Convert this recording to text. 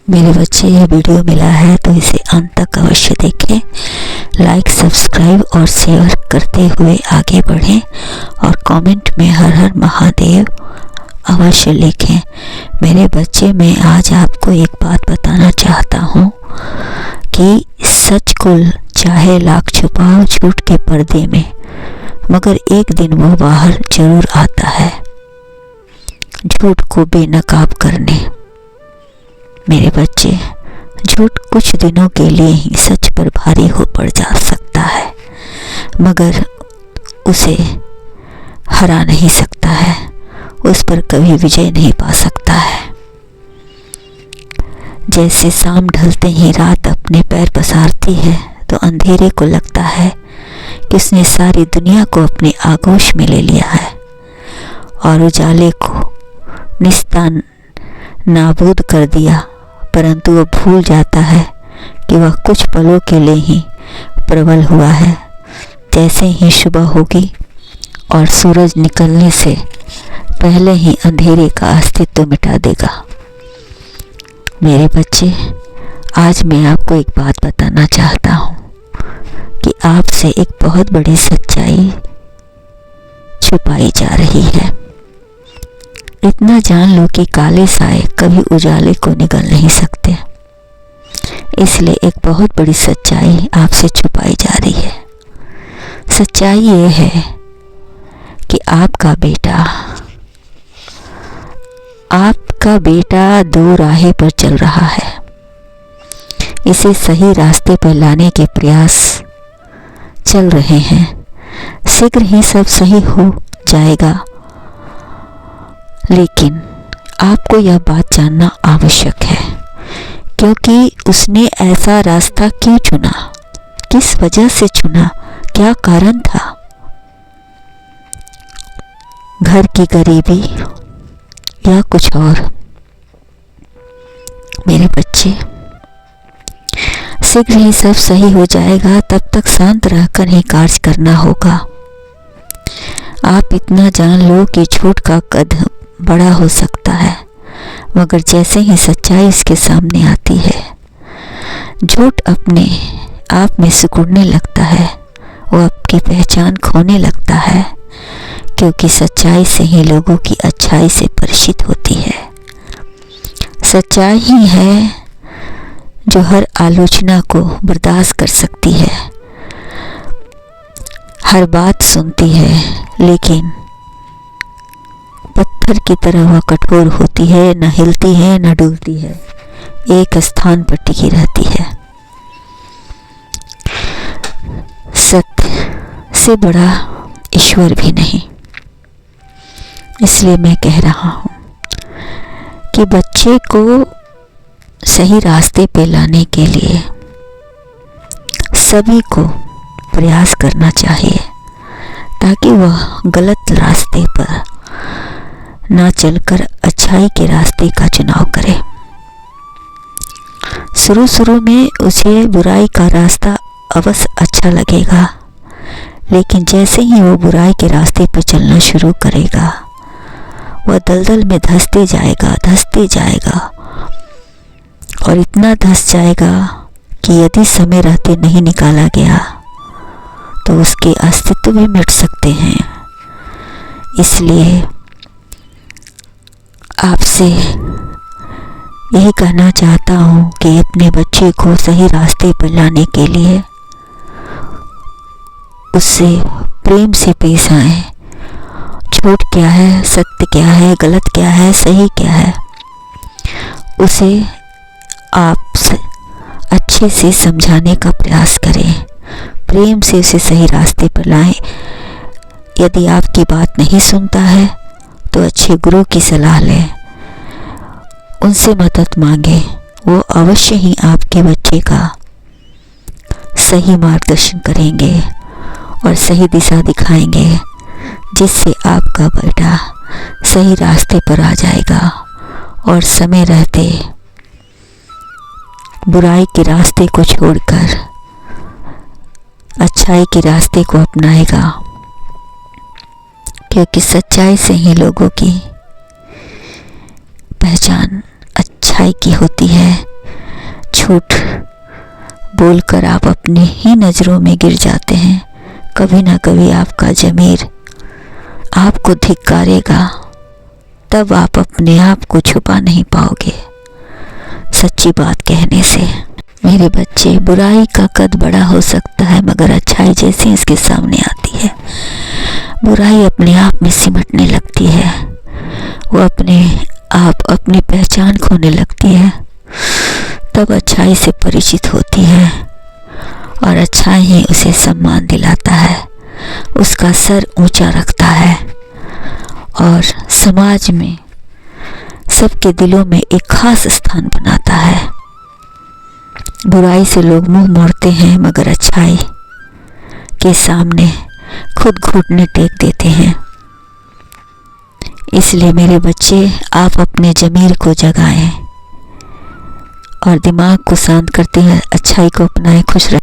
मेरे बच्चे ये वीडियो मिला है तो इसे अंत तक अवश्य देखें। लाइक, सब्सक्राइब और शेयर करते हुए आगे बढ़ें और कमेंट में हर हर महादेव अवश्य लिखें। मेरे बच्चे, मैं आज आपको एक बात बताना चाहता हूँ कि सच को चाहे लाख छुपाओ झूठ के पर्दे में, मगर एक दिन वो बाहर जरूर आता है झूठ को बेनकाब करने। मेरे बच्चे, झूठ कुछ दिनों के लिए ही सच पर भारी हो पड़ जा सकता है, मगर उसे हरा नहीं सकता है, उस पर कभी विजय नहीं पा सकता है। जैसे शाम ढलते ही रात अपने पैर पसारती है तो अंधेरे को लगता है कि उसने सारी दुनिया को अपने आगोश में ले लिया है और उजाले को निस्तान नाबूद कर दिया, परंतु वह भूल जाता है कि वह कुछ पलों के लिए ही प्रबल हुआ है। जैसे ही सुबह होगी और सूरज निकलने से पहले ही अंधेरे का अस्तित्व मिटा देगा। मेरे बच्चे, आज मैं आपको एक बात बताना चाहता हूँ कि आपसे एक बहुत बड़ी सच्चाई छुपाई जा रही है। इतना जान लो कि काले साए कभी उजाले को निगल नहीं सकते, इसलिए एक बहुत बड़ी सच्चाई आपसे छुपाई जा रही है। सच्चाई ये है कि आपका बेटा दो राहें पर चल रहा है। इसे सही रास्ते पर लाने के प्रयास चल रहे हैं। शीघ्र ही सब सही हो जाएगा, लेकिन आपको यह बात जानना आवश्यक है क्योंकि उसने ऐसा रास्ता क्यों चुना, किस वजह से चुना, क्या कारण था। घर की गरीबी या कुछ और। मेरे बच्चे, शीघ्र ही सब सही हो जाएगा, तब तक शांत रहकर ही कार्य करना होगा। आप इतना जान लो कि झूठ का कद बड़ा हो सकता है, मगर जैसे ही सच्चाई इसके सामने आती है, झूठ अपने आप में सिकुड़ने लगता है, वो आपकी पहचान खोने लगता है, क्योंकि सच्चाई से ही लोगों की अच्छाई से परिचित होती है। सच्चाई ही है जो हर आलोचना को बर्दाश्त कर सकती है, हर बात सुनती है, लेकिन पत्थर की तरह वह कठोर होती है, न हिलती है न डूबती है, एक स्थान पर टिकी रहती है। सत्य से बड़ा ईश्वर भी नहीं। इसलिए मैं कह रहा हूँ कि बच्चे को सही रास्ते पे लाने के लिए सभी को प्रयास करना चाहिए, ताकि वह गलत रास्ते पर ना चलकर अच्छाई के रास्ते का चुनाव करे। शुरू में उसे बुराई का रास्ता अवश्य अच्छा लगेगा, लेकिन जैसे ही वो बुराई के रास्ते पर चलना शुरू करेगा, वह दलदल में धंसते जाएगा और इतना धंस जाएगा कि यदि समय रहते नहीं निकाला गया तो उसके अस्तित्व भी मिट सकते हैं। इसलिए आपसे यही कहना चाहता हूँ कि अपने बच्चे को सही रास्ते पर लाने के लिए उससे प्रेम से पेश आएं। झूठ क्या है, सत्य क्या है, गलत क्या है, सही क्या है, उसे आप अच्छे से समझाने का प्रयास करें। प्रेम से उसे सही रास्ते पर लाएं। यदि आपकी बात नहीं सुनता है तो अच्छे गुरु की सलाह लें, उनसे मदद मांगे। वो अवश्य ही आपके बच्चे का सही मार्गदर्शन करेंगे और सही दिशा दिखाएंगे, जिससे आपका बेटा सही रास्ते पर आ जाएगा और समय रहते बुराई के रास्ते को छोड़कर अच्छाई के रास्ते को अपनाएगा, क्योंकि सच्चाई से ही लोगों की पहचान अच्छाई की होती है। झूठ बोलकर आप अपनी ही नज़रों में गिर जाते हैं, कभी ना कभी आपका ज़मीर आपको धिक्कारेगा, तब आप अपने आप को छुपा नहीं पाओगे सच्ची बात कहने से। मेरे बच्चे, बुराई का कद बड़ा हो सकता है, मगर अच्छाई जैसे इसके सामने आती है, बुराई अपने आप में सिमटने लगती है, वो अपने आप अपनी पहचान खोने लगती है, तब अच्छाई से परिचित होती है और अच्छाई ही उसे सम्मान दिलाता है, उसका सर ऊंचा रखता है और समाज में सबके दिलों में एक खास स्थान बनाता है। बुराई से लोग मुंह मोड़ते हैं, मगर अच्छाई के सामने खुद घुटने टेक देते हैं। इसलिए मेरे बच्चे, आप अपने ज़मीर को जगाएं और दिमाग को शांत करते हैं, अच्छाई को अपनाएं, खुश रहें।